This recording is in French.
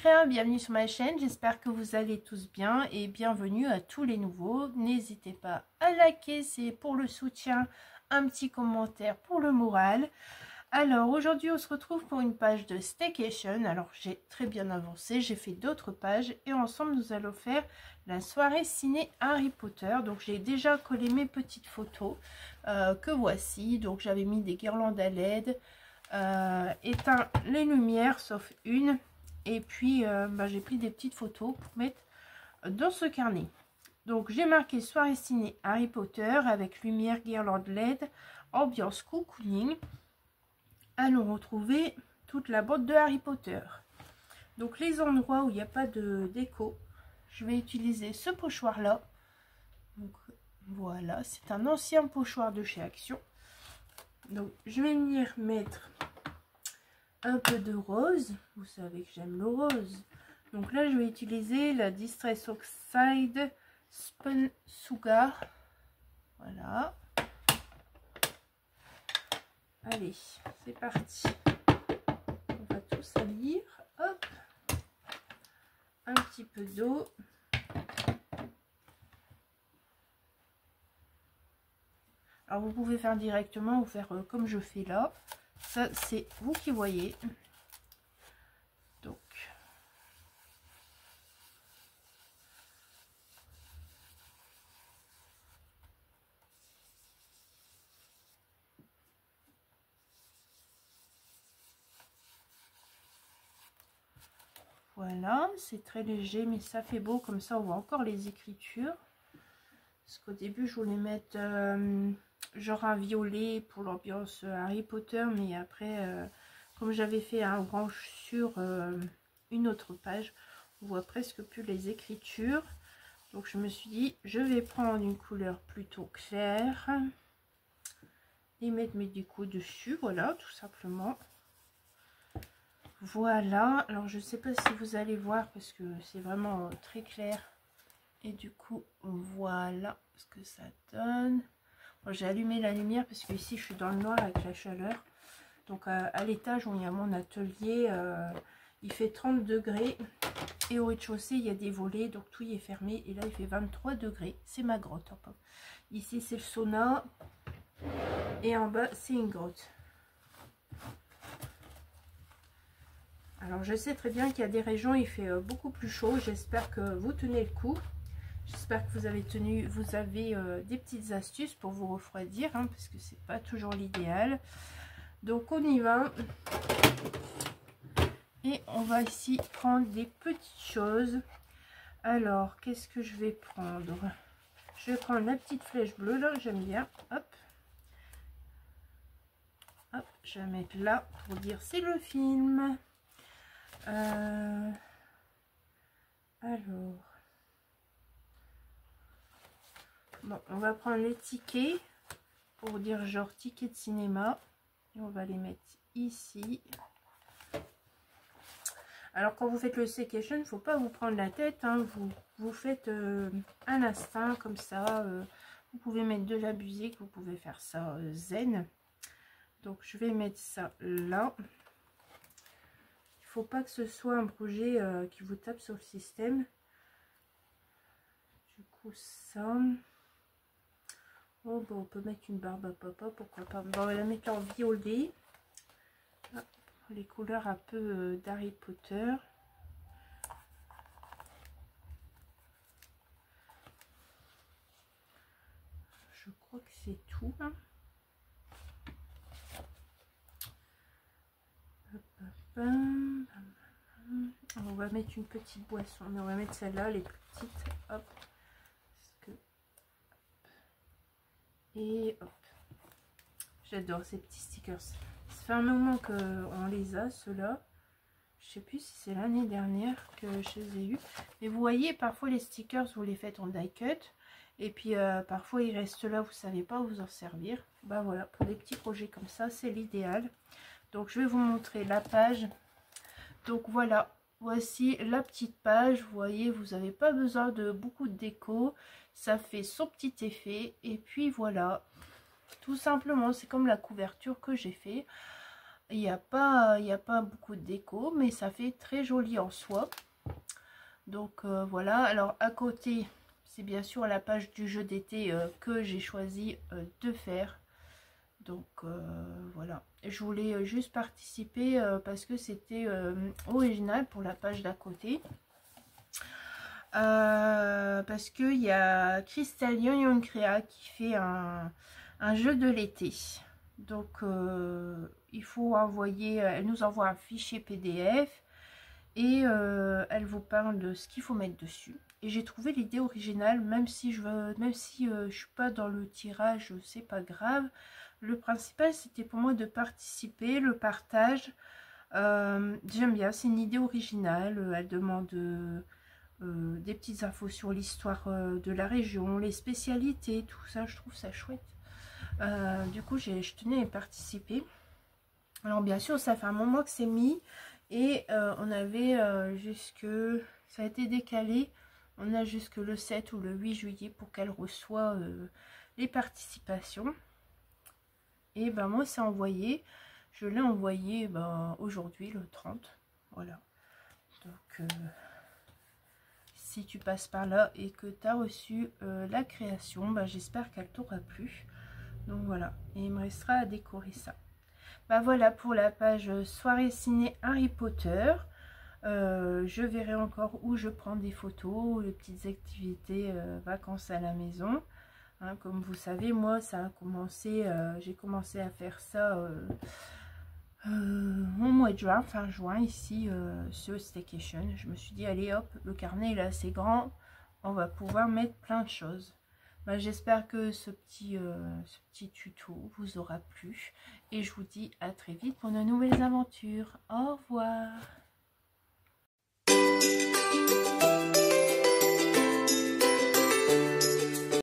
créa, bienvenue sur ma chaîne, j'espère que vous allez tous bien et bienvenue à tous les nouveaux. N'hésitez pas à liker, c'est pour le soutien, un petit commentaire pour le moral. Alors aujourd'hui on se retrouve pour une page de staycation. Alors j'ai très bien avancé, j'ai fait d'autres pages et ensemble nous allons faire la soirée ciné Harry Potter. Donc j'ai déjà collé mes petites photos que voici. Donc j'avais mis des guirlandes à LED, éteint les lumières sauf une. Et puis, j'ai pris des petites photos pour mettre dans ce carnet. Donc, j'ai marqué soirée ciné Harry Potter avec lumière, guirlande LED, ambiance cocooning. Allons retrouver toute la bande de Harry Potter. Donc, les endroits où il n'y a pas de déco, je vais utiliser ce pochoir-là. Donc, voilà, c'est un ancien pochoir de chez Action. Donc, je vais venir mettre un peu de rose, vous savez que j'aime le rose. Donc là je vais utiliser la Distress Oxide Spun Sugar. Voilà. Allez, c'est parti. On va tout salir. Hop. Un petit peu d'eau. Alors vous pouvez faire directement ou faire comme je fais là. Ça c'est vous qui voyez. Donc voilà, c'est très léger mais ça fait beau, comme ça on voit encore les écritures. Parce qu'au début je voulais mettre genre un violet pour l'ambiance Harry Potter, mais après comme j'avais fait un orange sur une autre page, on voit presque plus les écritures. Donc je me suis dit je vais prendre une couleur plutôt claire et mettre mes décos dessus, voilà, tout simplement. Voilà, alors je sais pas si vous allez voir parce que c'est vraiment très clair. Et du coup, voilà ce que ça donne. Bon, j'ai allumé la lumière parce que ici, je suis dans le noir avec la chaleur. Donc, à l'étage où il y a mon atelier, il fait 30 degrés. Et au rez-de-chaussée, il y a des volets. Donc, tout y est fermé. Et là, il fait 23 degrés. C'est ma grotte. Enfin. Ici, c'est le sauna. Et en bas, c'est une grotte. Alors, je sais très bien qu'il y a des régions où il fait beaucoup plus chaud. J'espère que vous tenez le coup. J'espère que vous avez des petites astuces pour vous refroidir, hein, parce que c'est pas toujours l'idéal. Donc on y va. Et on va ici prendre des petites choses. Alors, qu'est-ce que je vais prendre? Je vais prendre la petite flèche bleue, là, j'aime bien. Hop. Hop, je vais mettre là pour dire c'est le film. Alors... Bon, on va prendre les tickets pour dire genre ticket de cinéma et on va les mettre ici. Alors quand vous faites le staycation, il ne faut pas vous prendre la tête, hein. Vous faites un instinct comme ça. Vous pouvez mettre de la musique, vous pouvez faire ça zen. Donc je vais mettre ça là. Il ne faut pas que ce soit un projet qui vous tape sur le système. Du coup ça... Oh, bon, on peut mettre une barbe à papa, pourquoi pas. Bon, on va la mettre en violet. Ah, les couleurs un peu d'Harry Potter. Je crois que c'est tout. Hein. Hop, hop, on va mettre une petite boisson, mais on va mettre celle-là, les plus petites. Hop. Et hop, j'adore ces petits stickers. Ça fait un moment qu'on les a, ceux-là. Je sais plus si c'est l'année dernière que je les ai eus. Mais vous voyez, parfois les stickers, vous les faites en die cut. Et puis parfois ils restent là, vous savez pas vous en servir. Bah voilà, pour des petits projets comme ça, c'est l'idéal. Donc je vais vous montrer la page. Donc voilà, voici la petite page. Vous voyez, vous n'avez pas besoin de beaucoup de déco. Ça fait son petit effet. Et puis voilà, tout simplement, c'est comme la couverture que j'ai fait. Il n'y a pas beaucoup de déco, mais ça fait très joli en soi. Donc voilà, alors à côté, c'est bien sûr la page du jeu d'été que j'ai choisi de faire. Donc voilà, je voulais juste participer parce que c'était original pour la page d'à côté. Parce qu'il y a Crystallion Young Crea qui fait un jeu de l'été. Donc il faut envoyer, elle nous envoie un fichier PDF et elle vous parle de ce qu'il faut mettre dessus. Et j'ai trouvé l'idée originale, même si je suis pas dans le tirage, c'est pas grave. Le principal c'était pour moi de participer, le partage. J'aime bien, c'est une idée originale. Elle demande des petites infos sur l'histoire de la région, les spécialités, tout ça, je trouve ça chouette. Du coup, je tenais à participer. Alors bien sûr, ça fait un moment que c'est mis et on avait ça a été décalé. On a jusque le 7 ou le 8 juillet pour qu'elle reçoive les participations. Et ben moi, c'est envoyé. Je l'ai envoyé aujourd'hui, le 30. Voilà. Donc, si tu passes par là et que tu as reçu la création, j'espère qu'elle t'aura plu. Donc voilà, et il me restera à décorer ça. Voilà pour la page soirée ciné Harry Potter. Je verrai encore où je prends des photos, les petites activités vacances à la maison. Hein, comme vous savez, moi ça a commencé, j'ai commencé à faire ça au mois de juin, fin juin ici sur Staycation. Je me suis dit allez hop, le carnet il est assez grand, on va pouvoir mettre plein de choses. J'espère que ce petit tuto vous aura plu et je vous dis à très vite pour de nouvelles aventures. Au revoir.